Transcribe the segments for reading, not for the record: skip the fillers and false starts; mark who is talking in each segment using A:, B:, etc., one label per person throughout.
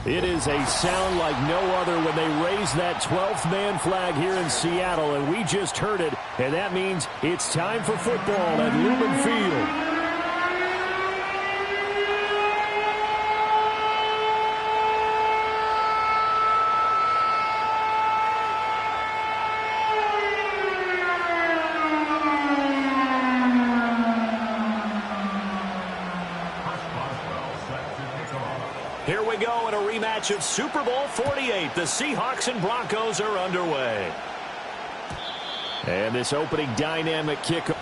A: It is a sound like no other when they raise that 12th man flag here in Seattle, and we just heard it, and that means it's time for football at Lumen Field. Here we go in a rematch of Super Bowl 48. The Seahawks and Broncos are underway. And this opening dynamic kick.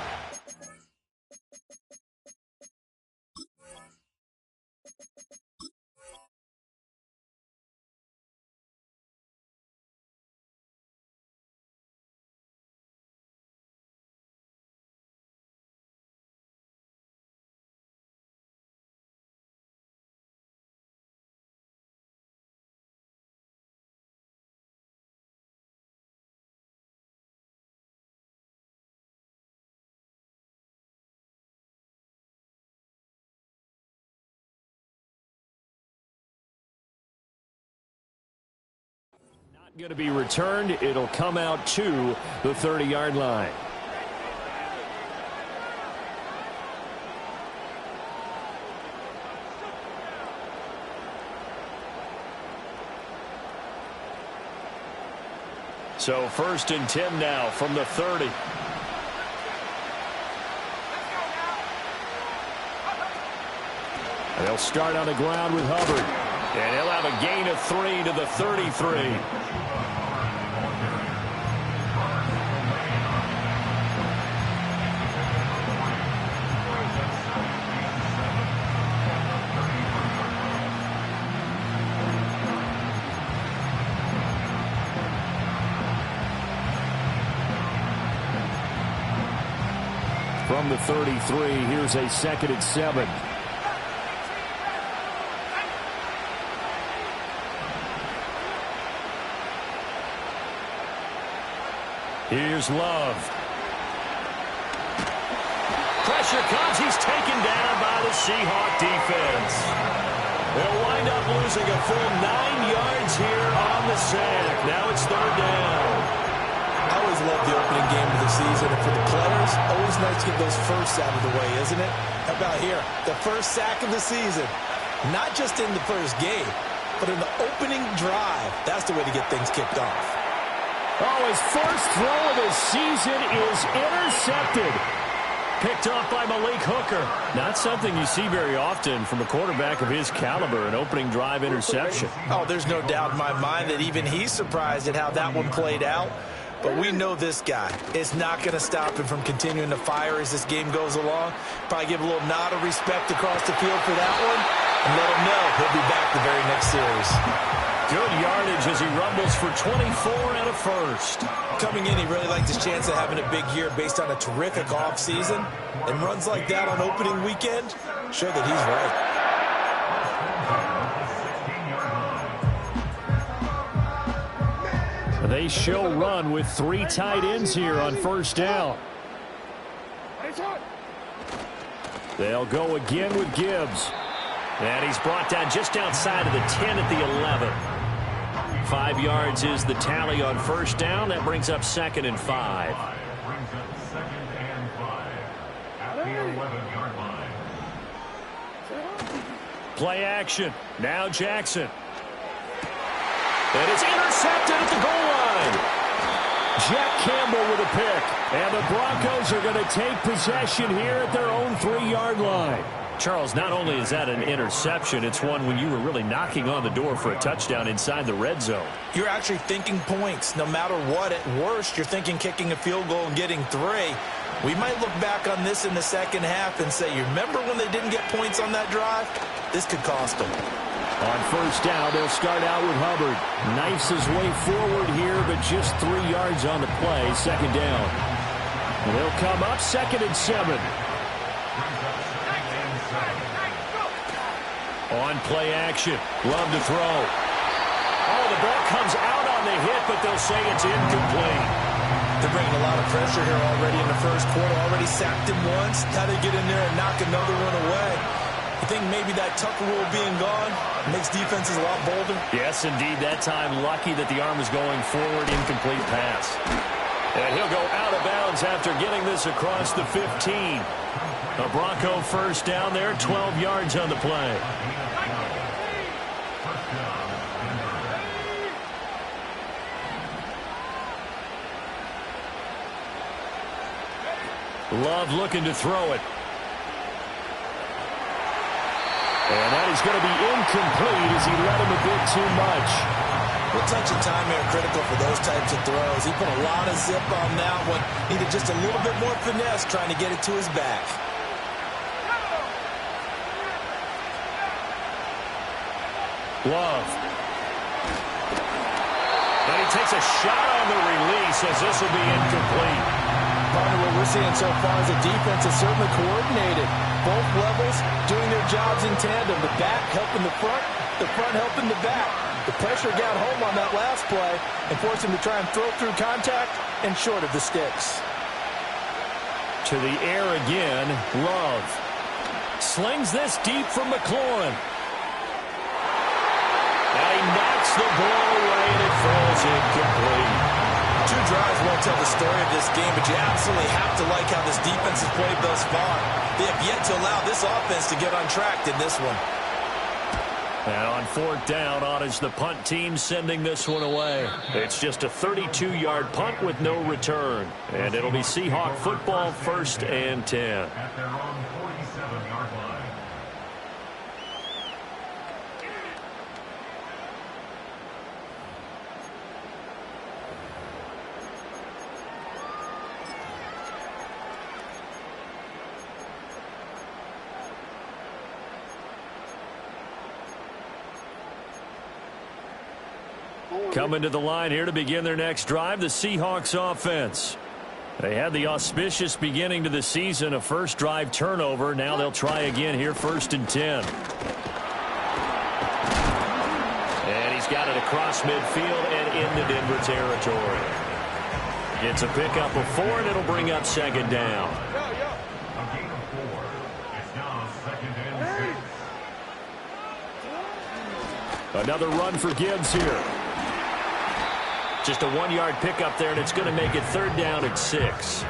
A: Going to be returned. It'll come out to the 30-yard line. So 1st and 10 now from the 30. And they'll start on the ground with Hubbard. And he'll have a gain of 3 to the 33. From the 33, here's a 2nd and 7. Here's Love. Pressure comes. He's taken down by the Seahawk defense. They'll wind up losing a full 9 yards here on the sack. Now it's 3rd down.
B: I always love the opening game of the season. And for the players, always nice to get those firsts out of the way, isn't it? How about here? The first sack of the season. Not just in the first game, but in the opening drive. That's the way to get things kicked off.
A: Oh, his first throw of the season is intercepted. Picked off by Malik Hooker. Not something you see very often from a quarterback of his caliber, an opening drive interception.
B: Oh, there's no doubt in my mind that even he's surprised at how that one played out. But we know this guy is not going to stop him from continuing to fire as this game goes along. Probably give a little nod of respect across the field for that one and let him know he'll be back the very next series.
A: Good yardage as he rumbles for 24 and a first.
B: Coming in, he really liked his chance of having a big year based on a terrific offseason. And runs like that on opening weekend show that he's
A: right. They show run with 3 tight ends here on 1st down. They'll go again with Gibbs. And he's brought down just outside of the 10 at the 11. 5 yards is the tally on 1st down. That brings up 2nd and 5. Play action. Now Jackson. And it's intercepted at the goal line. Jack Campbell with a pick. And the Broncos are going to take possession here at their own 3-yard line. Charles, not only is that an interception, it's one when you were really knocking on the door for a touchdown inside the red zone.
B: You're actually thinking points. No matter what, at worst, you're thinking kicking a field goal and getting 3. We might look back on this in the second half and say, you remember when they didn't get points on that drive? This could cost them.
A: On 1st down, they'll start out with Hubbard. Knifes his way forward here, but just 3 yards on the play. 2nd down. And they'll come up 2nd and 7. On play action. Love to throw. Oh, the ball comes out on the hit, but they'll say it's incomplete.
B: They're bringing a lot of pressure here already in the first quarter. Already sacked him once. Now they get in there and knock another one away. think maybe that tuck rule being gone makes defenses a lot bolder?
A: Yes, indeed. That time, lucky that the arm was going forward, incomplete pass. And he'll go out of bounds after getting this across the 15. A Bronco first down there, 12 yards on the play. Love looking to throw it. And that is going to be incomplete as he led him a bit too much.
B: A touch of time here critical for those types of throws. He put a lot of zip on that one. Needed just a little bit more finesse trying to get it to his back.
A: Love. And he takes a shot on the release as this will be incomplete.
B: Part of what we're seeing so far is the defense is certainly coordinated. Both levels doing their jobs in tandem. The back helping the front helping the back. The pressure got home on that last play and forced him to try and throw through contact and short of the sticks.
A: To the air again, Love. Slings this deep from McLaurin. And he knocks the ball away and it falls incomplete.
B: Two drives won't tell the story of this game, but you absolutely have to like how this defense has played thus far. They have yet to allow this offense to get untracked in this one.
A: And on fourth down, on is the punt team sending this one away. It's just a 32-yard punt with no return. And it'll be Seahawk football, 1st and 10.
C: At their own 47-yard line.
A: Coming to the line here to begin their next drive, the Seahawks offense. They had the auspicious beginning to the season, a first drive turnover. Now they'll try again here, 1st and 10. And he's got it across midfield and into Denver territory. It's a pickup of 4, and it'll bring up 2nd down.
C: A gain of 4. It's now 2nd and 6.
A: Another run for Gibbs here. Just a 1-yard pickup there, and it's going to make it 3rd down at 6.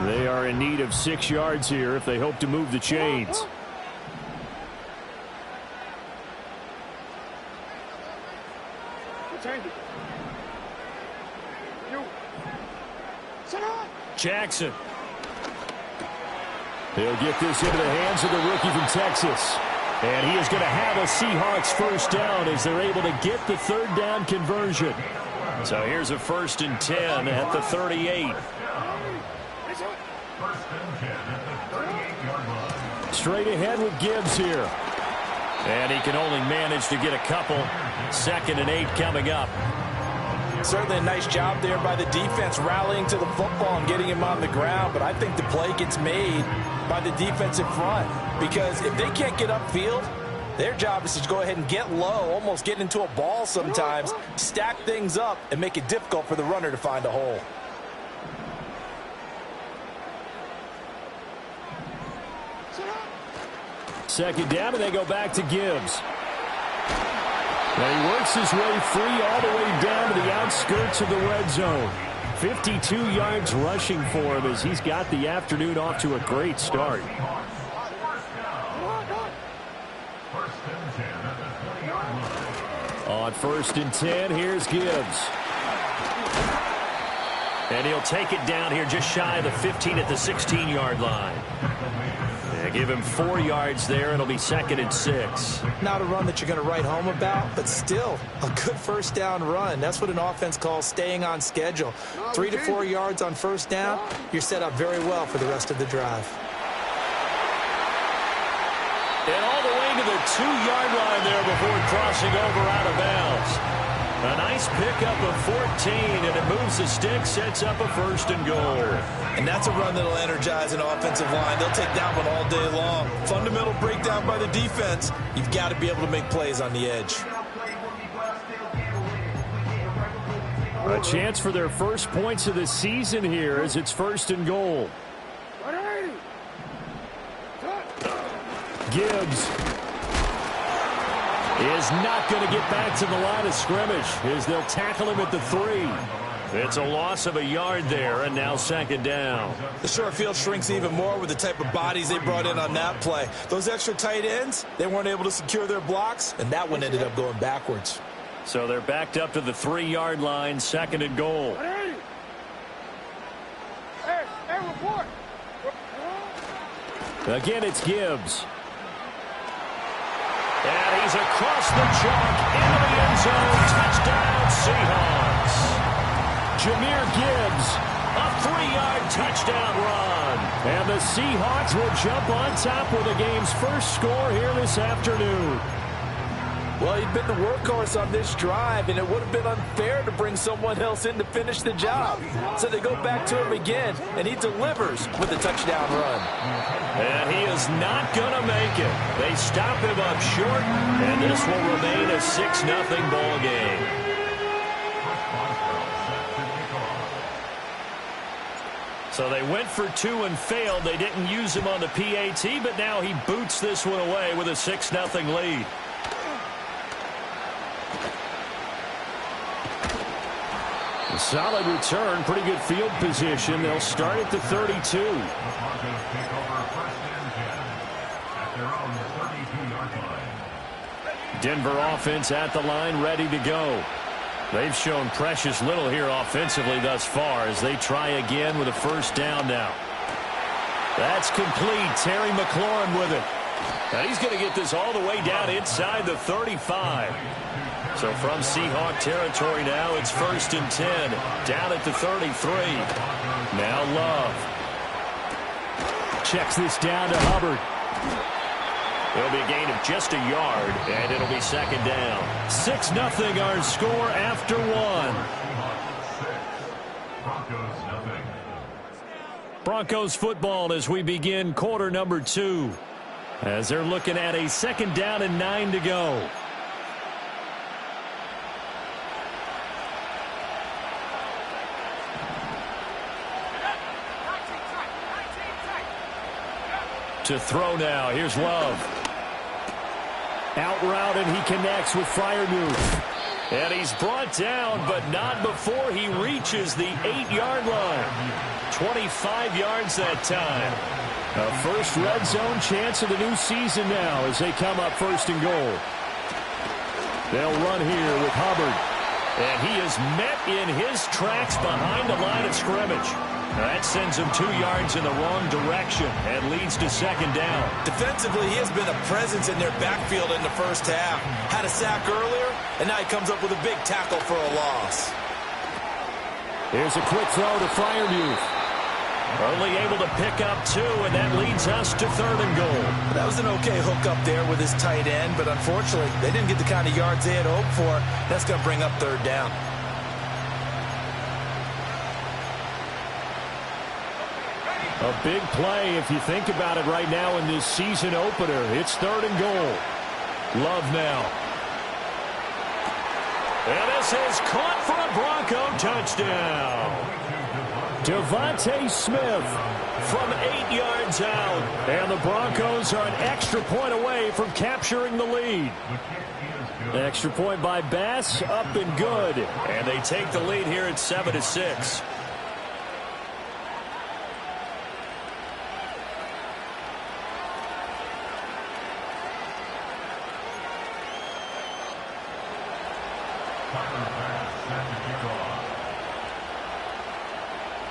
A: They are in need of 6 yards here if they hope to move the chains. Jackson. He'll get this into the hands of the rookie from Texas. And he is going to have a Seahawks first down as they're able to get the 3rd down conversion. So here's a 1st and 10 at the 38. Straight ahead with Gibbs here. And he can only manage to get a couple. 2nd and 8 coming up.
B: Certainly a nice job there by the defense rallying to the football and getting him on the ground. But I think the play gets made by the defensive front. Because if they can't get upfield, their job is to go ahead and get low, almost get into a ball sometimes, stack things up, and make it difficult for the runner to find a hole.
A: Second down, and they go back to Gibbs. And he works his way free all the way down to the outskirts of the red zone. 52 yards rushing for him as he's got the afternoon off to a great start. On 1st and 10, here's Gibbs. And he'll take it down here just shy of the 15 at the 16-yard line. They give him 4 yards there. It'll be 2nd and 6.
B: Not a run that you're going to write home about, but still a good first down run. That's what an offense calls staying on schedule. 3 to 4 yards on first down, you're set up very well for the rest of the drive.
A: And all the way to the 2-yard line there before crossing over out of bounds. A nice pickup of 14, and it moves the stick, sets up a 1st and goal.
B: And that's a run that'll energize an offensive line. They'll take that one all day long. Fundamental breakdown by the defense. You've got to be able to make plays on the edge.
A: A chance for their first points of the season here as it's 1st and goal. Gibbs is not going to get back to the line of scrimmage as they'll tackle him at the 3. It's a loss of a yard there, and now 2nd down.
B: The short field shrinks even more with the type of bodies they brought in on that play. Those extra tight ends, they weren't able to secure their blocks, and that one ended up going backwards.
A: So they're backed up to the 3-yard line, 2nd and goal. Again, it's Gibbs. And he's across the chalk into the end zone. Touchdown, Seahawks. Jahmyr Gibbs, a 3-yard touchdown run. And the Seahawks will jump on top with the game's first score here this afternoon.
B: Well, he'd been the workhorse on this drive, and it would have been unfair to bring someone else in to finish the job. So they go back to him again, and he delivers with a touchdown run.
A: And he is not going to make it. They stop him up short, and this will remain a 6-0 ball game. So they went for 2 and failed. They didn't use him on the PAT, but now he boots this one away with a 6-0 lead. A solid return, pretty good field position. They'll start at the 32. Denver offense at the line, ready to go. They've shown precious little here offensively thus far as they try again with a 1st down now. That's complete. Terry McLaurin with it. Now he's going to get this all the way down inside the 35. So from Seahawk territory now, it's 1st and 10. Down at the 33. Now Love. Checks this down to Hubbard. It'll be a gain of just a yard, and it'll be 2nd down. 6-0 our score after 1. Broncos football as we begin quarter number 2. As they're looking at a 2nd down and 9 to go. To throw now. Here's Love. Out route, and he connects with Freiermuth. And he's brought down, but not before he reaches the 8-yard line. 25 yards that time. A first red zone chance of the new season now as they come up 1st and goal. They'll run here with Hubbard. And he is met in his tracks behind the line of scrimmage. That sends him 2 yards in the wrong direction and leads to 2nd down.
B: Defensively, he has been a presence in their backfield in the 1st half. Had a sack earlier, and now he comes up with a big tackle for a loss.
A: Here's a quick throw to Freiermuth. Only able to pick up 2, and that leads us to 3rd and goal.
B: That was an okay hook up there with his tight end, but unfortunately, they didn't get the kind of yards they had hoped for. That's going to bring up 3rd down.
A: A big play if you think about it right now in this season opener. It's 3rd and goal. Love now. And this is caught for a Bronco touchdown. Devontae Smith from 8 yards out. And the Broncos are an extra point away from capturing the lead. Extra point by Bass, up and good. And they take the lead here at 7-6.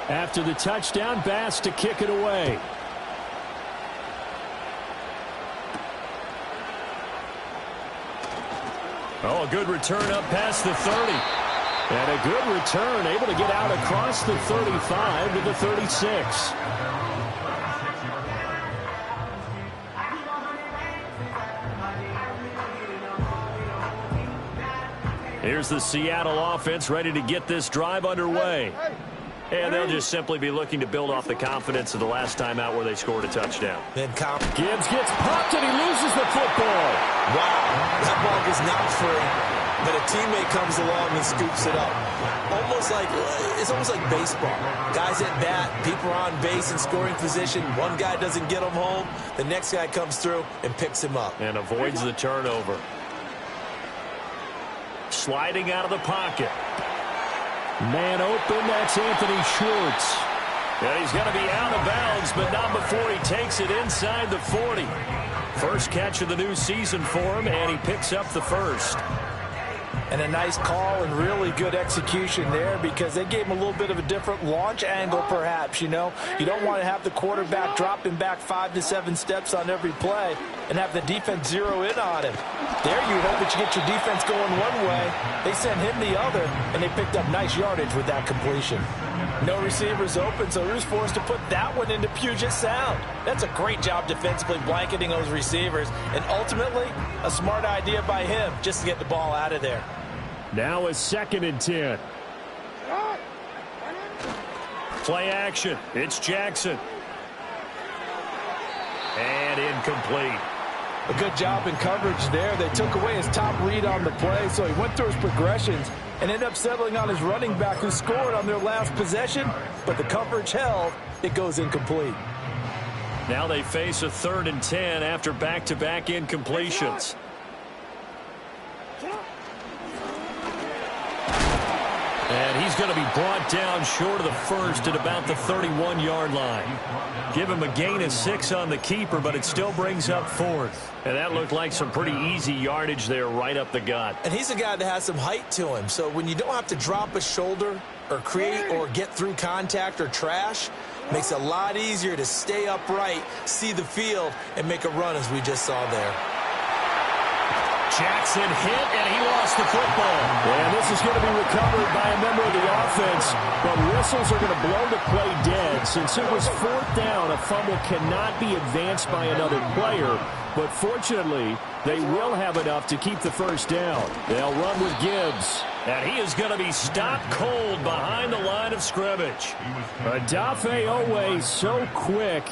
A: After the touchdown, Bass to kick it away. Oh, a good return up past the 30. And a good return, able to get out across the 35 to the 36. Here's the Seattle offense ready to get this drive underway. And they'll just simply be looking to build off the confidence of the last time out where they scored a touchdown. Gibbs gets popped and he loses the football.
B: Wow, that ball is not free. but a teammate comes along and scoops it up. It's almost like baseball. Guys at bat, people are on base in scoring position. One guy doesn't get him home. The next guy comes through and picks him up.
A: And avoids the turnover. Sliding out of the pocket. Man open, that's Anthony Schwartz. And he's going to be out of bounds, but not before he takes it inside the 40. First catch of the new season for him, and he picks up the first.
B: And a nice call and really good execution there, because they gave him a little bit of a different launch angle, perhaps. You know, you don't want to have the quarterback dropping back 5 to 7 steps on every play and have the defense zero in on him. There you hope that you get your defense going one way. They sent him the other, and they picked up nice yardage with that completion. No receivers open, so he was forced to put that one into Puget Sound. That's a great job defensively blanketing those receivers, and ultimately a smart idea by him just to get the ball out of there.
A: Now a 2nd and 10. Play action. It's Jackson. And incomplete.
B: A good job in coverage there. They took away his top read on the play, so he went through his progressions and ended up settling on his running back, who scored on their last possession, but the coverage held. It goes incomplete.
A: Now they face a 3rd and 10 after back-to-back incompletions. And he's going to be brought down short of the first at about the 31-yard line. Give him a gain of 6 on the keeper, but it still brings up 4th. And that looked like some pretty easy yardage there right up the gut.
B: And he's a guy that has some height to him, so when you don't have to drop a shoulder or create or get through contact or trash, makes it a lot easier to stay upright, see the field, and make a run, as we just saw there.
A: Jackson hit, and he lost the football. And this is going to be recovered by a member of the offense, but whistles are going to blow the play dead. Since it was 4th down, a fumble cannot be advanced by another player, but fortunately, they will have enough to keep the first down. They'll run with Gibbs, and he is going to be stopped cold behind the line of scrimmage. Adafe Owe so quick.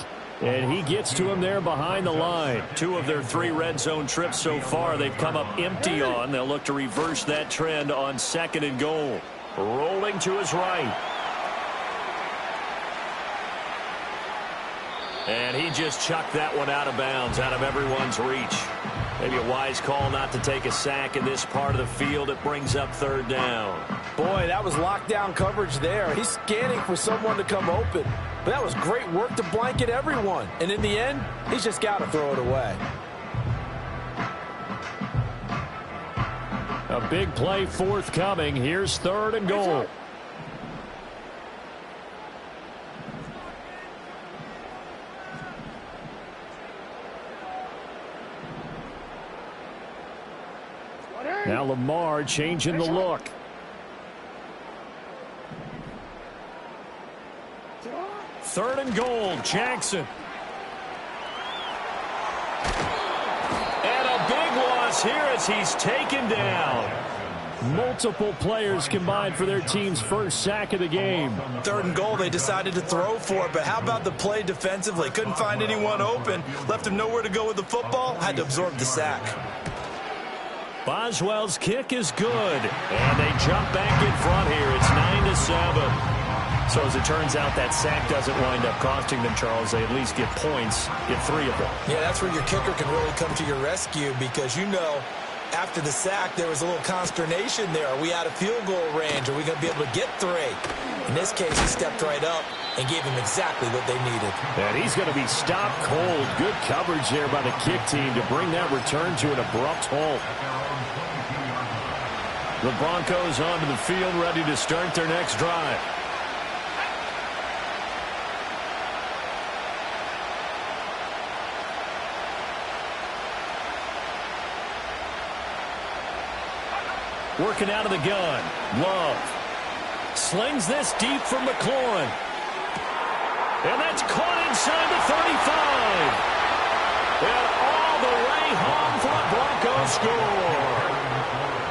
A: And he gets to him there behind the line. 2 of their 3 red zone trips so far they've come up empty on. They'll look to reverse that trend on 2nd and goal. Rolling to his right. And he just chucked that one out of bounds, out of everyone's reach. Maybe a wise call not to take a sack in this part of the field. It brings up 3rd down.
B: Boy, that was lockdown coverage there. He's scanning for someone to come open. But that was great work to blanket everyone. And in the end, he's just got to throw it away.
A: A big play forthcoming. Here's 3rd and goal. Now Lamar changing the look. Third and goal, Jackson. And a big loss here as he's taken down. Multiple players combined for their team's first sack of the game.
B: 3rd and goal, they decided to throw for it, but how about the play defensively? Couldn't find anyone open, left him nowhere to go with the football, had to absorb the sack.
A: Boswell's kick is good, and they jump back in front here. It's 9-7. So as it turns out, that sack doesn't wind up costing them, Charles. They at least get points, get 3 of them.
B: Yeah, that's where your kicker can really come to your rescue, because you know, after the sack, there was a little consternation there. Are we out of field goal range? Are we going to be able to get 3? In this case, he stepped right up and gave them exactly what they needed.
A: And he's going to be stopped cold. Good coverage there by the kick team to bring that return to an abrupt halt. The Broncos onto the field, ready to start their next drive. Working out of the gun. Love slings this deep from McLaurin. And that's caught inside the 35. And all the way home for a Broncos score.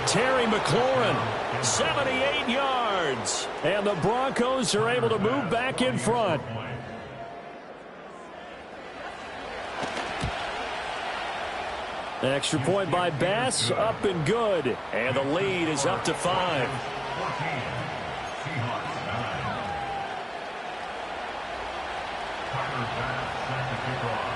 A: Terry McLaurin, 78 yards. And the Broncos are able to move back in front. Extra point by Bass, up and good. And the lead is up to 5.
C: 14. Seahawks 9. Tyler Bass set to kick off.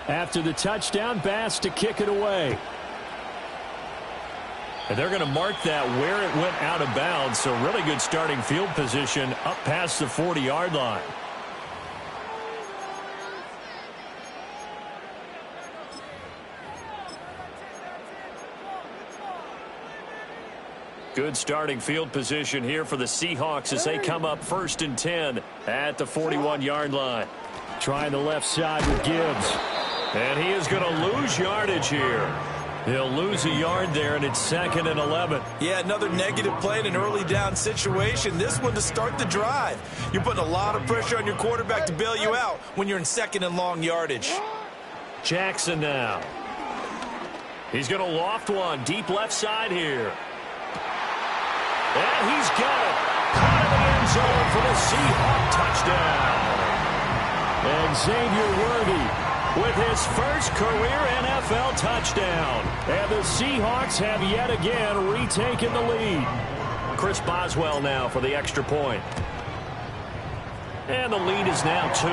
A: After the touchdown, Bass to kick it away. And they're going to mark that where it went out of bounds. So really good starting field position up past the 40-yard line. Good starting field position here for the Seahawks as they come up 1st and 10 at the 41-yard line. Trying the left side with Gibbs. And he is going to lose yardage here. He'll lose a yard there, and it's 2nd and 11.
B: Yeah, another negative play in an early down situation. This one to start the drive. You're putting a lot of pressure on your quarterback to bail you out when you're in 2nd and long yardage.
A: Jackson now. He's going to loft one deep left side here. And he's got it. Caught in the end zone for the Seahawk touchdown. And Xavier Worthy with his first career NFL touchdown. And the Seahawks have yet again retaken the lead. Chris Boswell now for the extra point. And the lead is now 2.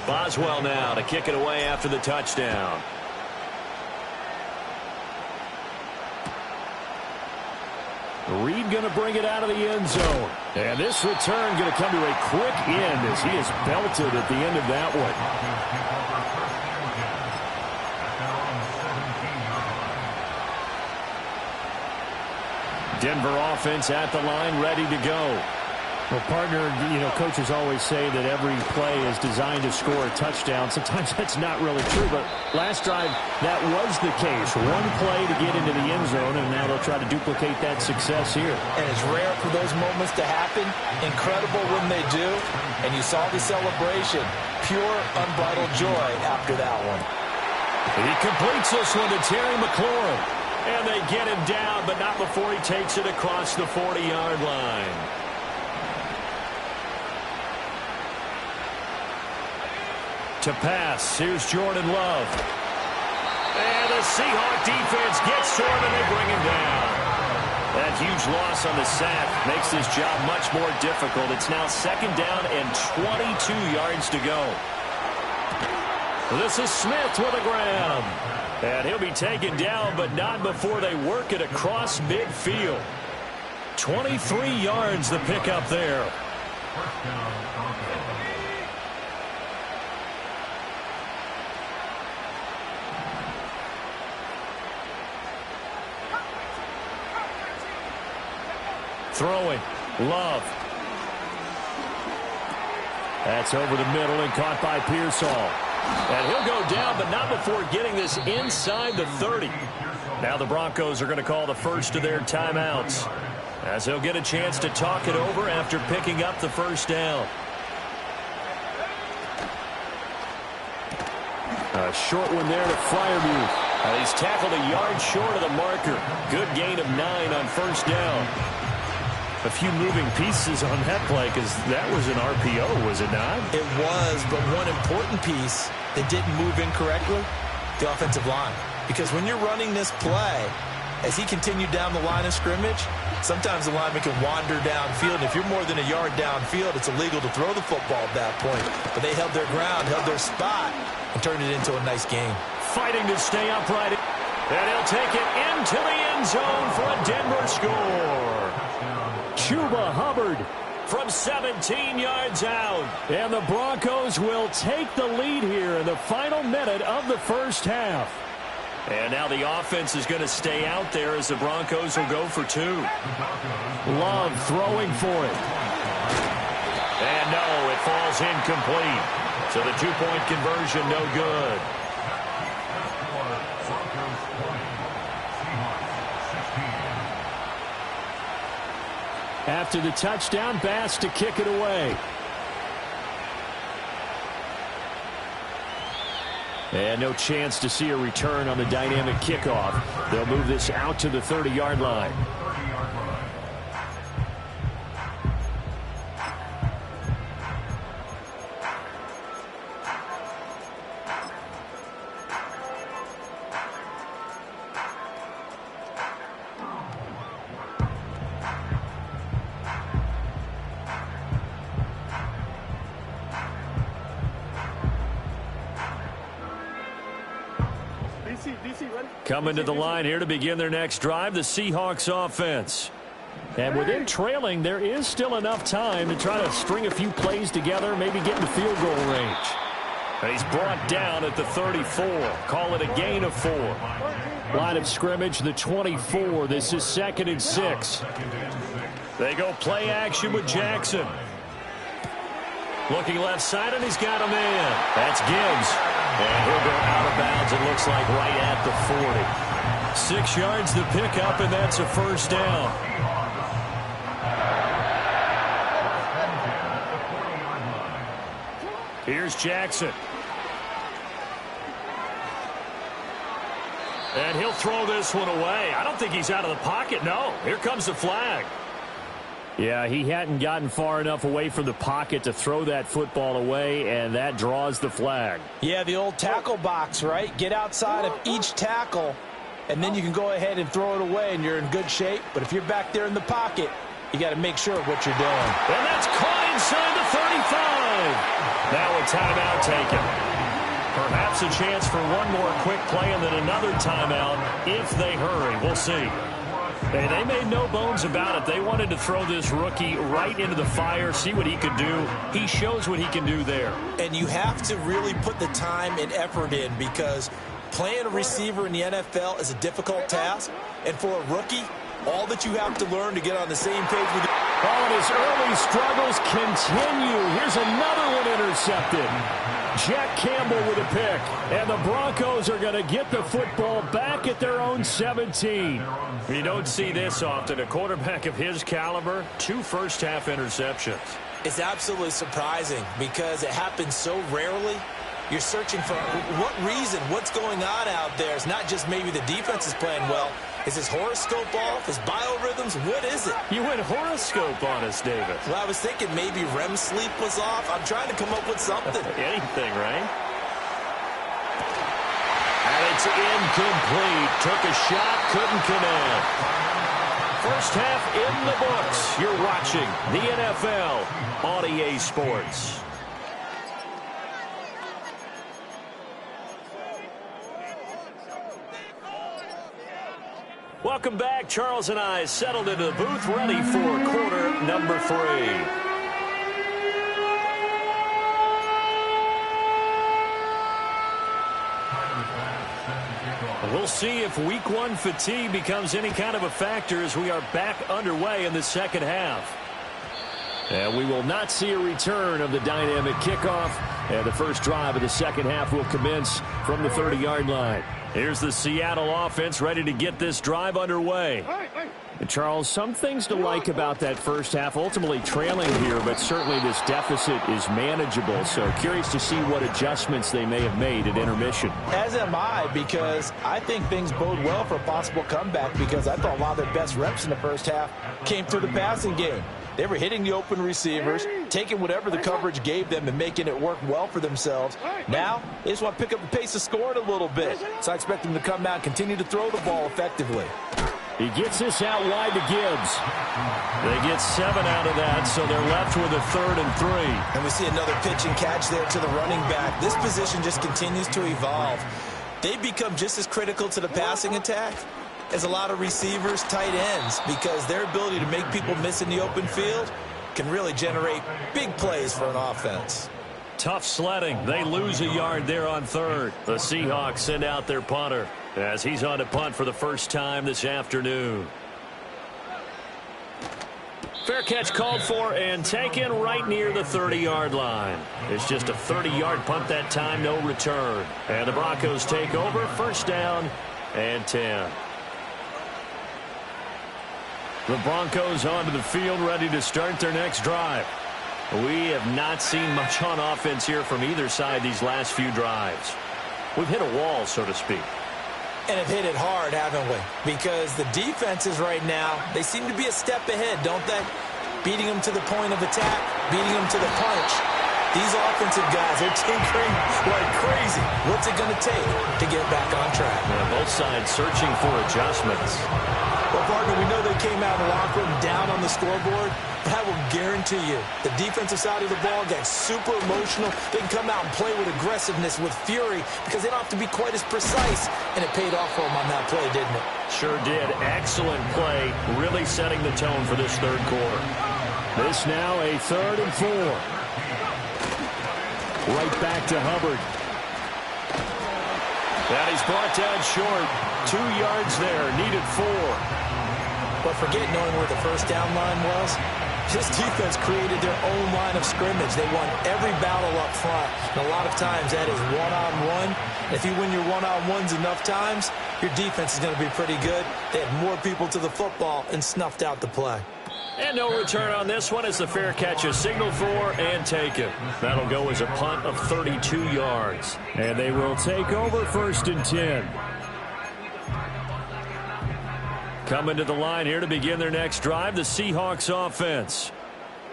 A: Boswell now to kick it away after the touchdown. Reed going to bring it out of the end zone. And this return going to come to a quick end as he is belted at the end of that one. Denver offense at the line, ready to go. Well, partner, coaches always say that every play is designed to score a touchdown. Sometimes that's not really true, but last drive, that was the case. One play to get into the end zone, and now they'll try to duplicate that success here.
B: And it's rare for those moments to happen. Incredible when they do. And you saw the celebration. Pure, unbridled joy after that one.
A: He completes this one to Terry McLaurin. And they get him down, but not before he takes it across the 40-yard line. To pass, here's Jordan Love. And the Seahawk defense gets to him, and they bring him down. That huge loss on the sack makes this job much more difficult. It's now 2nd down and 22 yards to go. This is Smith with a grab. And he'll be taken down, but not before they work it across midfield. 23 yards the pickup there. Throwing, Love. That's over the middle and caught by Pearsall. And he'll go down, but not before getting this inside the 30. Now the Broncos are going to call the first of their timeouts, as they'll get a chance to talk it over after picking up the first down. A short one there to Freiermuth. He's tackled a yard short of the marker. Good gain of 9 on first down. A few moving pieces on that play because that was an RPO, was it not?
B: It was, but one important piece that didn't move incorrectly, the offensive line. Because when you're running this play, as he continued down the line of scrimmage, sometimes the lineman can wander downfield. If you're more than a yard downfield, it's illegal to throw the football at that point. But they held their ground, held their spot, and turned it into a nice game.
A: Fighting to stay upright. And he'll take it into the end zone for a Denver score. Chuba Hubbard from 17 yards out. And the Broncos will take the lead here in the final minute of the first half. And now the offense is going to stay out there as the Broncos will go for 2. Love throwing for it. And no, it falls incomplete. So the 2-point conversion no good. After the touchdown, Bass to kick it away. And no chance to see a return on the dynamic kickoff. They'll move this out to the 30-yard line. Coming to the line here to begin their next drive, the Seahawks offense. And within trailing, there is still enough time to try to string a few plays together, maybe get into field goal range. And he's brought down at the 34. Call it a gain of 4. Line of scrimmage, the 24. This is 2nd and 6. They go play action with Jackson. Looking left side, and he's got a man. That's Gibbs. And he'll go out of bounds, it looks like, right at the 40. 6 yards the pickup, and that's a first down. Here's Jackson. And he'll throw this one away. I don't think he's out of the pocket. No, here comes the flag. Yeah, he hadn't gotten far enough away from the pocket to throw that football away, and that draws the flag.
B: Yeah, the old tackle box, right? Get outside of each tackle, and then you can go ahead and throw it away, and you're in good shape. But if you're back there in the pocket, you got to make sure of what you're doing.
A: And that's caught inside the 35. Now a timeout taken. Perhaps a chance for one more quick play and then another timeout if they hurry. We'll see. Hey, they made no bones about it. They wanted to throw this rookie right into the fire, see what he could do. He shows what he can do there.
B: And you have to really put the time and effort in, because playing a receiver in the NFL is a difficult task. And for a rookie, all that you have to learn to get on the same page with
A: and his early struggles continue. Here's another one intercepted. Jack Campbell with a pick. And the Broncos are going to get the football back at their own 17. You don't see this often. A quarterback of his caliber, 2 first-half interceptions.
B: It's absolutely surprising because it happens so rarely. You're searching for what reason, what's going on out there. It's not just maybe the defense is playing well. Is his horoscope off? His biorhythms? What is it?
A: You went horoscope on us, David.
B: Well, I was thinking maybe REM sleep was off. I'm trying to come up with something.
A: Anything, right? And it's incomplete. Took a shot, couldn't connect. First half in the books. You're watching the NFL on EA Sports. Welcome back. Charles and I settled into the booth, ready for quarter number 3. We'll see if week 1 fatigue becomes any kind of a factor as we are back underway in the second half. And we will not see a return of the dynamic kickoff. And the first drive of the second half will commence from the 30-yard line. Here's the Seattle offense ready to get this drive underway. And Charles, some things to like about that first half. Ultimately trailing here, but certainly this deficit is manageable. So curious to see what adjustments they may have made at intermission.
B: As am I, because I think things bode well for a possible comeback, because I thought a lot of their best reps in the first half came through the passing game. They were hitting the open receivers, taking whatever the coverage gave them and making it work well for themselves. Now, they just want to pick up the pace of scoring a little bit. So I expect them to come out and continue to throw the ball effectively.
A: He gets this out wide to Gibbs. They get 7 out of that, so they're left with a 3rd and 3.
B: And we see another pitch and catch there to the running back. This position just continues to evolve. They become just as critical to the passing attack as a lot of receivers, tight ends, because their ability to make people miss in the open field can really generate big plays for an offense.
A: Tough sledding. They lose a yard there on 3rd. The Seahawks send out their punter as he's on to punt for the first time this afternoon. Fair catch called for and taken right near the 30-yard line. It's just a 30-yard punt that time, no return. And the Broncos take over, first down and 10. The Broncos onto the field, ready to start their next drive. We have not seen much on offense here from either side these last few drives. We've hit a wall, so to speak.
B: And have hit it hard, haven't we? Because the defenses right now, they seem to be a step ahead, don't they? Beating them to the point of attack, beating them to the punch. These offensive guys are tinkering like crazy. What's it going to take to get back on track?
A: Both sides searching for adjustments.
B: Well, partner, we know they came out of the locker room down on the scoreboard, but I will guarantee you the defensive side of the ball got super emotional. They can come out and play with aggressiveness, with fury, because they don't have to be quite as precise, and it paid off for them on that play, didn't it?
A: Sure did. Excellent play, really setting the tone for this third quarter. This now a 3rd and 4. Right back to Hubbard. And he's brought down short. 2 yards there, needed 4.
B: But forget knowing where the first down line was. This defense created their own line of scrimmage. They won every battle up front. And a lot of times that is one-on-one. If you win your one-on-ones enough times, your defense is going to be pretty good. They had more people to the football and snuffed out the play.
A: And no return on this one as the fair catch is signaled for and taken. That'll go as a punt of 32 yards. And they will take over 1st and 10. Coming to the line here to begin their next drive, the Seahawks offense.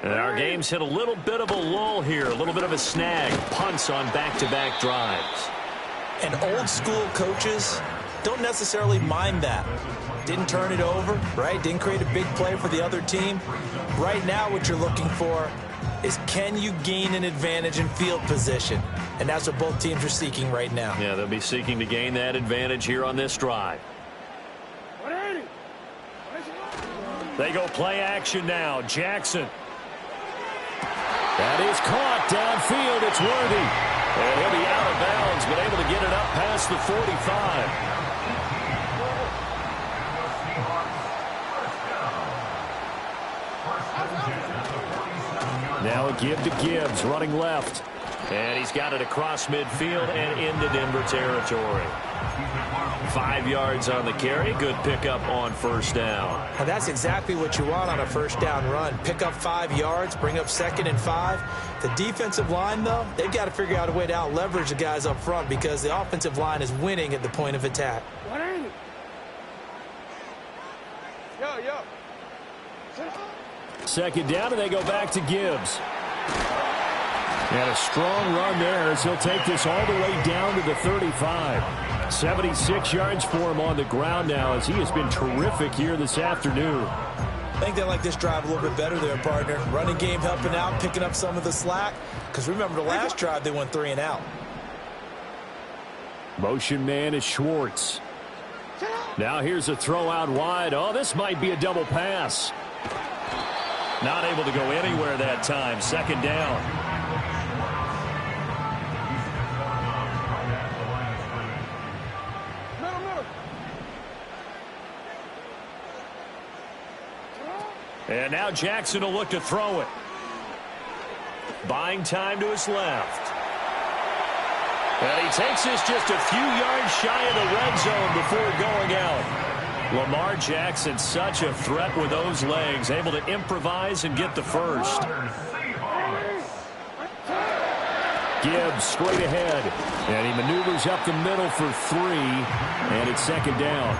A: And our game's hit a little bit of a lull here, a little bit of a snag. Punts on back-to-back drives.
B: And old school coaches don't necessarily mind that. Didn't turn it over, right? Didn't create a big play for the other team. Right now what you're looking for is, can you gain an advantage in field position? And that's what both teams are seeking right now.
A: Yeah, they'll be seeking to gain that advantage here on this drive. They go play action now. Jackson. That is caught downfield. It's Worthy. And he'll be out of bounds, but able to get it up past the 45. Now a give to Gibbs, running left. And he's got it across midfield and into Denver territory. 5 yards on the carry. Good pickup on first down.
B: And that's exactly what you want on a first down run. Pick up 5 yards, bring up 2nd and 5. The defensive line, though, they've got to figure out a way to out-leverage the guys up front because the offensive line is winning at the point of attack.
A: Second down, and they go back to Gibbs. And a strong run there as he'll take this all the way down to the 35. 76 yards for him on the ground now as he has been terrific here this afternoon.
B: I think they like this drive a little bit better there, partner. Running game helping out, picking up some of the slack. Because remember, the last drive they went 3 and out.
A: Motion man is Schwartz. Now here's a throw out wide. Oh, this might be a double pass. Not able to go anywhere that time. Second down. And now Jackson will look to throw it. Buying time to his left. And he takes this just a few yards shy of the red zone before going out. Lamar Jackson, such a threat with those legs, able to improvise and get the first. Gibbs straight ahead. And he maneuvers up the middle for 3. And it's second down.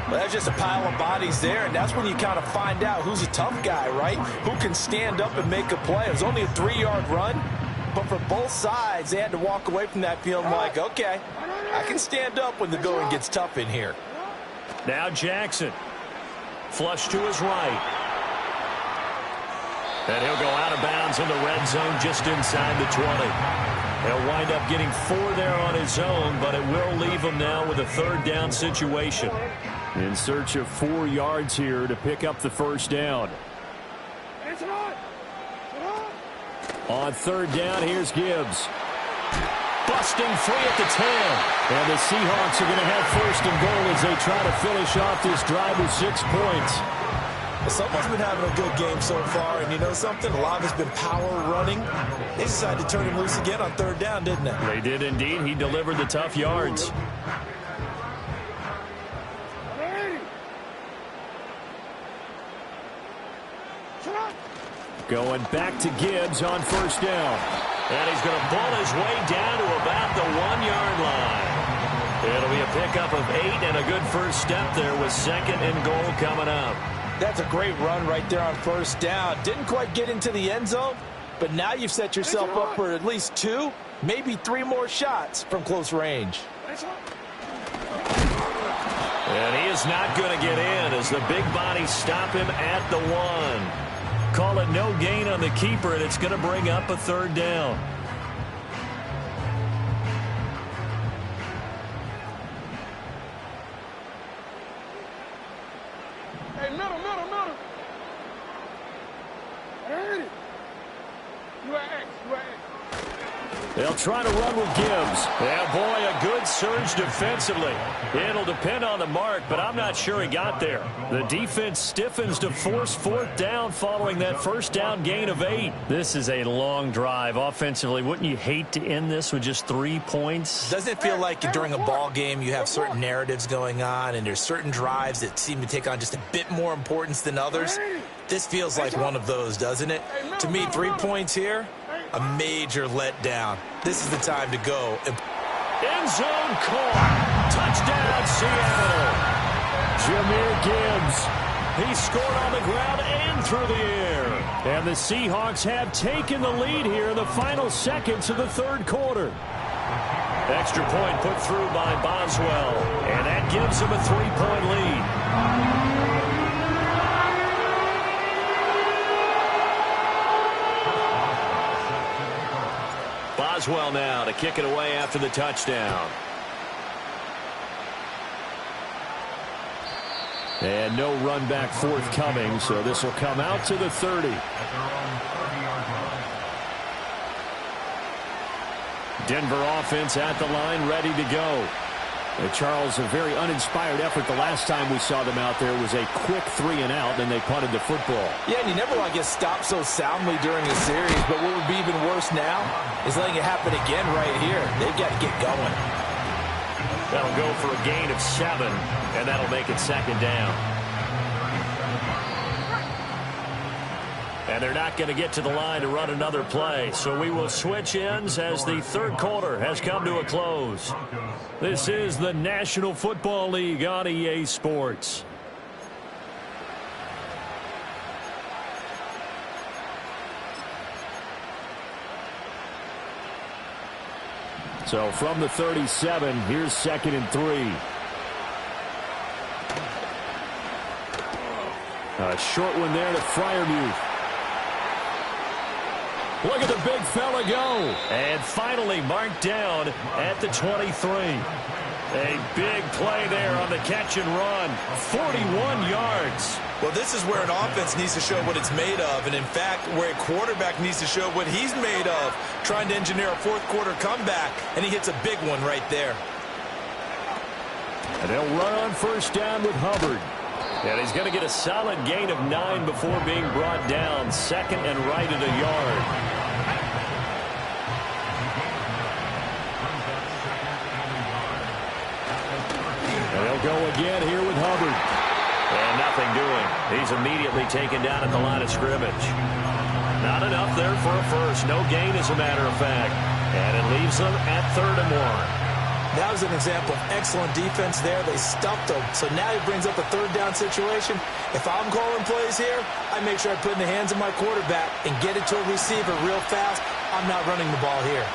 B: Well, that's just a pile of bodies there, and that's when you kind of find out who's a tough guy, right? Who can stand up and make a play. It was only a 3-yard run, but for both sides, they had to walk away from that feeling like, okay, I can stand up when the going gets tough in here.
A: Now Jackson. Flush to his right. And he'll go out of bounds in the red zone just inside the 20. He'll wind up getting 4 there on his own, but it will leave him now with a 3rd down situation. In search of 4 yards here to pick up the first down. On 3rd down, here's Gibbs. Busting free at the 10. And the Seahawks are going to have 1st and goal as they try to finish off this drive with 6 points.
B: Someone's been having a good game so far, and you know something? A lot of it's been power running. They decided to turn him loose again on 3rd down, didn't they?
A: They did indeed. He delivered the tough yards. Going back to Gibbs on first down. And he's going to pull his way down to about the 1-yard line. It'll be a pickup of 8 and a good first step there with 2nd and goal coming up.
B: That's a great run right there on first down. Didn't quite get into the end zone, but now you've set yourself up for at least 2, maybe 3 more shots from close range.
A: And he is not going to get in as the big bodies stop him at the 1. Call it no gain on the keeper, and it's going to bring up a 3rd down.
D: Hey, middle. Hey. You at X.
A: They'll try to run with Gibbs. Yeah, boy, a good surge defensively. It'll depend on the mark, but I'm not sure he got there. The defense stiffens to force 4th down following that first down gain of 8. This is a long drive offensively. Wouldn't you hate to end this with just 3 points?
B: Doesn't it feel like during a ball game you have certain narratives going on and there's certain drives that seem to take on just a bit more importance than others? This feels like one of those, doesn't it? To me, 3 points here, a major letdown. This is the time to go.
A: End zone caught. Touchdown, Seattle. Jahmyr Gibbs. He scored on the ground and through the air. And the Seahawks have taken the lead here in the final seconds of the 3rd quarter. Extra point put through by Boswell. And that gives him a 3-point lead. Boswell now to kick it away after the touchdown. And no run back forthcoming, so this will come out to the 30. Denver offense at the line, ready to go. Charles, a very uninspired effort. The last time we saw them out there was a quick 3-and-out, and they punted the football.
B: Yeah, and you never want to get stopped so soundly during a series, but what would be even worse now is letting it happen again right here. They've got to get going.
A: That'll go for a gain of 7, and that'll make it 2nd down. And they're not going to get to the line to run another play. So we will switch ends as the 3rd quarter has come to a close. This is the National Football League on EA Sports. So from the 37, here's 2nd and 3. A short one there to Freiermuth. Look at the big fella go. And finally marked down at the 23. A big play there on the catch and run. 41 yards.
B: Well, this is where an offense needs to show what it's made of. And, in fact, where a quarterback needs to show what he's made of. Trying to engineer a 4th quarter comeback. And he hits a big one right there.
A: And they'll run on first down with Hubbard. And he's going to get a solid gain of 9 before being brought down. 2nd and right at a yard. And they'll go again here with Hubbard. And nothing doing. He's immediately taken down at the line of scrimmage. Not enough there for a first. No gain, as a matter of fact. And it leaves them at 3rd and 1.
B: That was an example of excellent defense there. They stuffed him. So now he brings up a 3rd down situation. If I'm calling plays here, I make sure I put it in the hands of my quarterback and get it to a receiver real fast. I'm not running the ball here.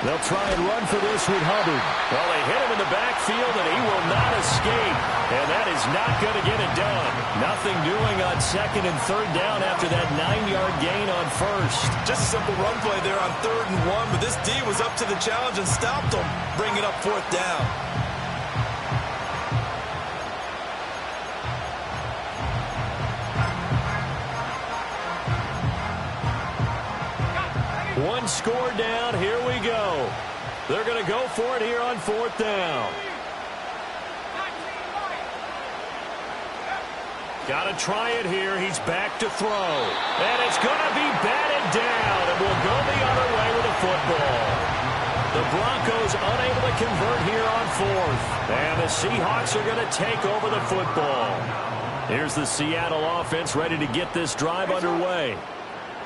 A: They'll try and run for this with Hubbard. Well, they hit him in the backfield, and he will not escape. And that is not going to get it done. Nothing doing on 2nd and 3rd down after that 9-yard gain on 1st.
B: Just a simple run play there on 3rd and 1, but this D was up to the challenge and stopped him, bringing up 4th down.
A: One score down. Here we go. They're going to go for it here on 4th down. Got to try it here. He's back to throw. And it's going to be batted down. And we'll go the other way with the football. The Broncos unable to convert here on 4th. And the Seahawks are going to take over the football. Here's the Seattle offense ready to get this drive underway.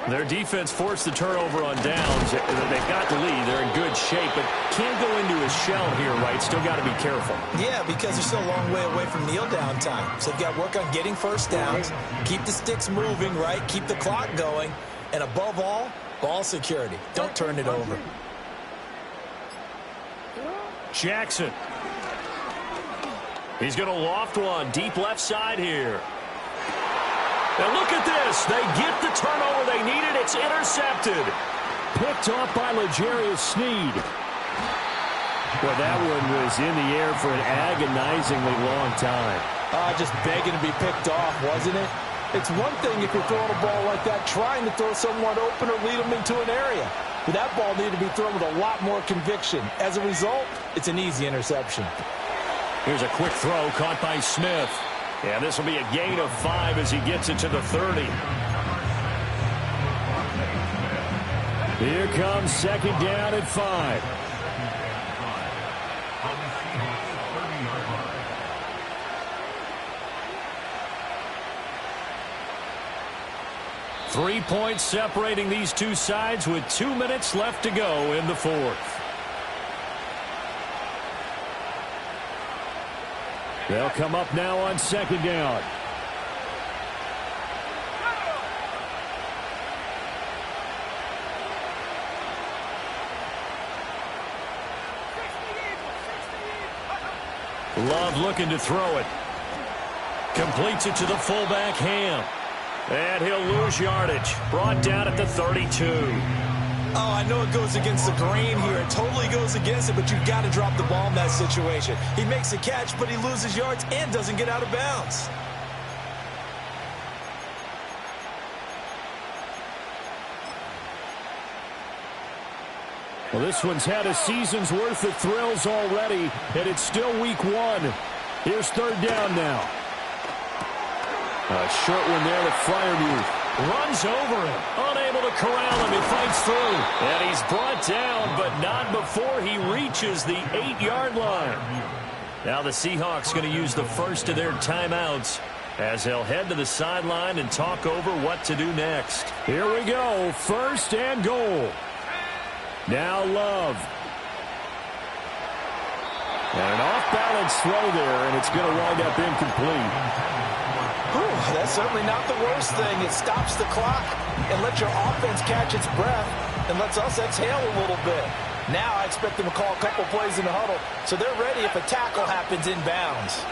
A: Their defense forced the turnover on downs. They've got the lead. They're in good shape, but can't go into a shell here, right? Still got to be careful.
B: Yeah, because they're still a long way away from kneel down time. So they've got to work on getting first downs, keep the sticks moving, right? Keep the clock going. And above all, ball security. Don't turn it over.
A: Jackson. He's going to loft one deep left side here. And look at this. They get the turnover they needed. It's intercepted. Picked off by L'Jarius Sneed. Well, that one was in the air for an agonizingly long time.
E: Just begging to be picked off, wasn't it? It's one thing if you're throwing a ball like that, trying to throw someone open or lead them into an area. But that ball needed to be thrown with a lot more conviction. As a result, it's an easy interception.
A: Here's a quick throw caught by Smith. And this will be a gain of 5 as he gets it to the 30. Here comes second down at 5. Three points separating these two sides with 2 minutes left to go in the fourth. They'll come up now on second down. Love looking to throw it. Completes it to the fullback, Ham. And he'll lose yardage. Brought down at the 32.
B: Oh, I know it goes against the grain here. It totally goes against it, but you've got to drop the ball in that situation. He makes the catch, but he loses yards and doesn't get out of bounds.
A: Well, this one's had a season's worth of thrills already, and it's still week 1. Here's third down now. A short one there to Freiermuth. Runs over him. Unable to corral him. He fights through. And he's brought down, but not before he reaches the 8-yard line. Now the Seahawks going to use the first of their timeouts as they'll head to the sideline and talk over what to do next. Here we go. First and goal. Now Love. And an off-balance throw there, and it's going to wind up incomplete.
B: Whew, that's certainly not the worst thing. It stops the clock and lets your offense catch its breath and lets us exhale a little bit. Now I expect them to call a couple plays in the huddle so they're ready if a tackle happens inbounds.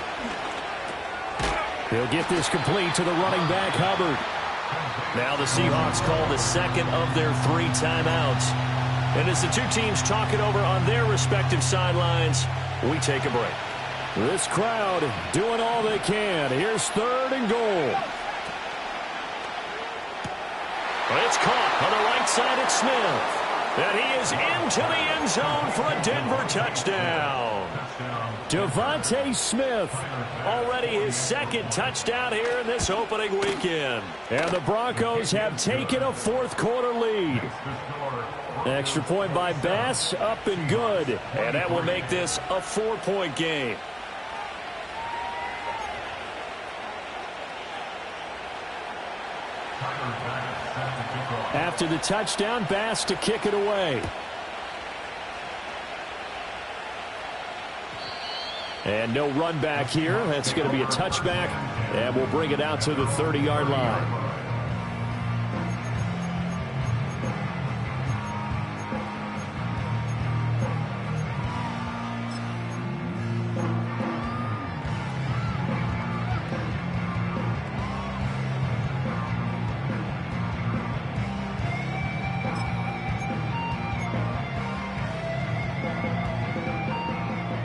A: He'll get this complete to the running back, Hubbard. Now the Seahawks call the second of their 3 timeouts. And as the two teams talk it over on their respective sidelines, we take a break. This crowd doing all they can. Here's third and goal. It's caught on the right side at Smith. And he is into the end zone for a Denver touchdown. Devontae Smith, already his second touchdown here in this opening weekend. And the Broncos have taken a fourth-quarter lead. Extra point by Bass, up and good. And that will make this a 4-point game. After the touchdown, Bass to kick it away. And no run back here. That's going to be a touchback, and we'll bring it out to the 30-yard line.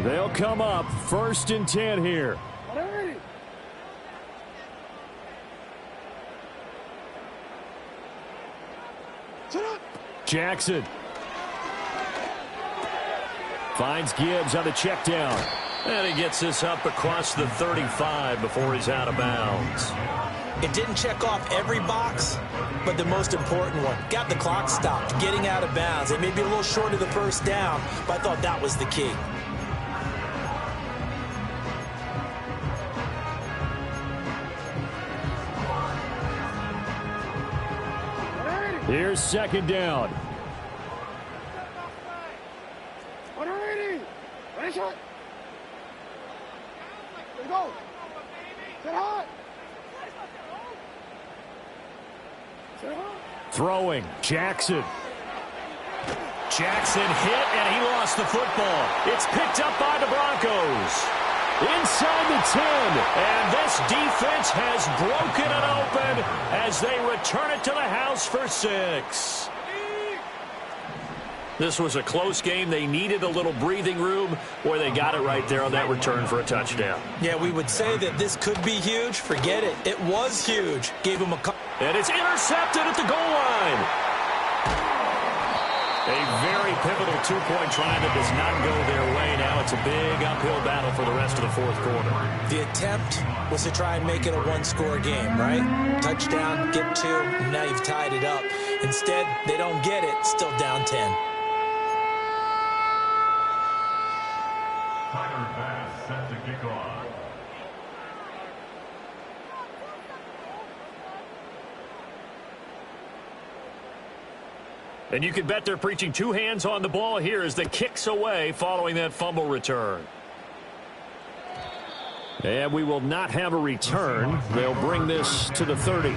A: They'll come up first and 10 here. Jackson finds Gibbs on the check down. And he gets this up across the 35 before he's out of bounds.
B: It didn't check off every box, but the most important one. Got the clock stopped, getting out of bounds. It may be a little short of the first down, but I thought that was the key.
A: Here's second down.
D: Let's go. Sit hard.
A: Throwing, Jackson. Jackson hit, and he lost the football. It's picked up by the Broncos. Inside the 10, and this defense has broken it open as they return it to the house for 6. This was a close game. They needed a little breathing room, or they got it right there on that return for a touchdown.
B: Yeah, we would say that this could be huge. Forget it. It was huge. Gave him a couple.
A: And it's intercepted at the goal line. A very pivotal two-point try that does not go their way. Now it's a big uphill battle for the rest of the fourth quarter.
B: The attempt was to try and make it a one-score game, right? Touchdown, get 2, and now you've tied it up. Instead, they don't get it, still down 10.
C: Tyler Bass set to kick off.
A: And you can bet they're preaching 2 hands on the ball here as the kick's away following that fumble return. And we will not have a return. They'll bring this to the 30.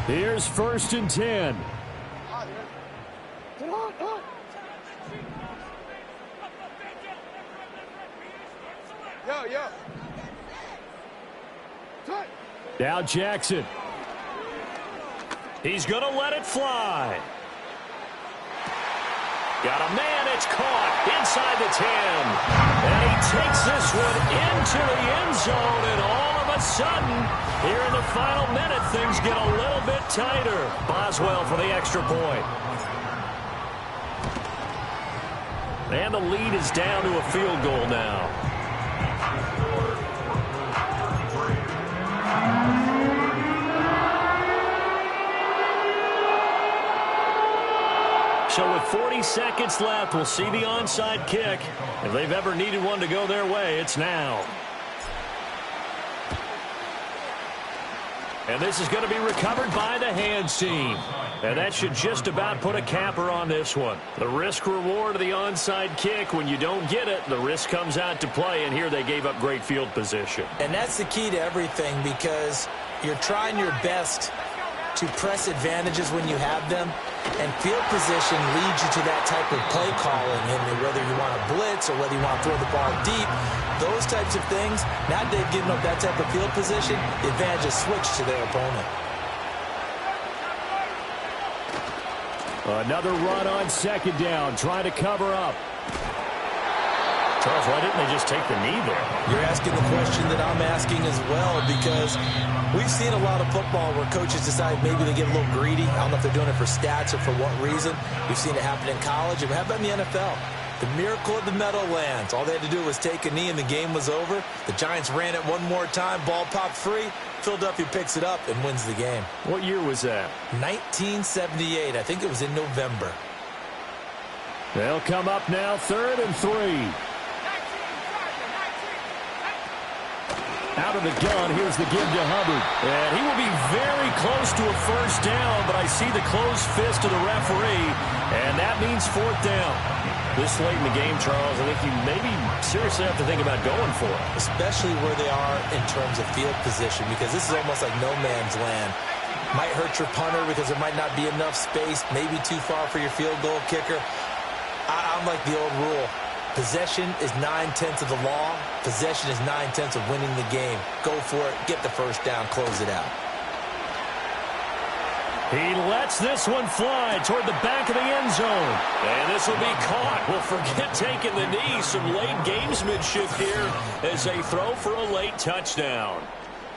A: Here's first and 10. Now Jackson. He's going to let it fly. Got a man. It's caught inside the 10. And he takes this one into the end zone. And all of a sudden, here in the final minute, things get a little bit tighter. Boswell for the extra point. And the lead is down to a field goal now. So with 40 seconds left, we'll see the onside kick. If they've ever needed one to go their way, it's now. And this is going to be recovered by the hands team. And that should just about put a capper on this one. The risk-reward of the onside kick, when you don't get it, the risk comes out to play, and here they gave up great field position.
B: And that's the key to everything, because you're trying your best to press advantages when you have them, and field position leads you to that type of play calling, and whether you want to blitz or whether you want to throw the ball deep, those types of things, now they've given up that type of field position, the advantage is switched to their opponent.
A: Another run on second down, trying to cover up. Charles, why didn't they just take the knee there?
B: You're asking the question that I'm asking as well, because we've seen a lot of football where coaches decide maybe they get a little greedy. I don't know if they're doing it for stats or for what reason. We've seen it happen in college. And how about in the NFL? The miracle of the Meadowlands. All they had to do was take a knee and the game was over. The Giants ran it one more time. Ball popped free. Philadelphia picks it up and wins the game.
A: What year was that?
B: 1978. I think it was in November.
A: They'll come up now, 3rd and 3. Out of the gun, here's the give to Hubbard. And he will be very close to a first down, but I see the closed fist of the referee, and that means 4th down. This late in the game, Charles, I think you maybe seriously have to think about going for it.
B: Especially where they are in terms of field position, because this is almost like no man's land. Might hurt your punter because there might not be enough space, maybe too far for your field goal kicker. I'm like the old rule. Possession is 9/10 of the law. Possession is 9/10 of winning the game. Go for it. Get the first down. Close it out.
A: He lets this one fly toward the back of the end zone. And this will be caught. Well, forget taking the knee. Some late gamesmanship here as they throw for a late touchdown.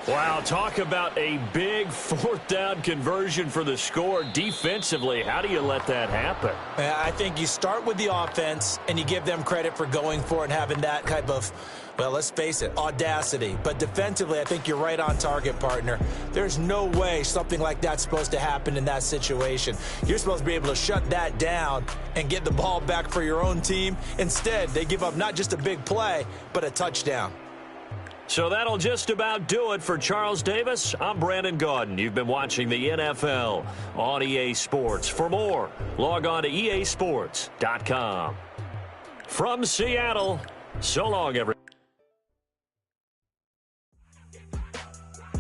A: Wow, talk about a big fourth down conversion for the score. Defensively, how do you let that happen?
B: I think you start with the offense, and you give them credit for going for it and having that type of, well, let's face it, audacity. But defensively, I think you're right on target, partner. There's no way something like that's supposed to happen in that situation. You're supposed to be able to shut that down and get the ball back for your own team. Instead, they give up not just a big play, but a touchdown.
A: So that'll just about do it for Charles Davis. I'm Brandon Gaudin. You've been watching the NFL on EA Sports. For more, log on to easports.com. From Seattle, so long, everyone.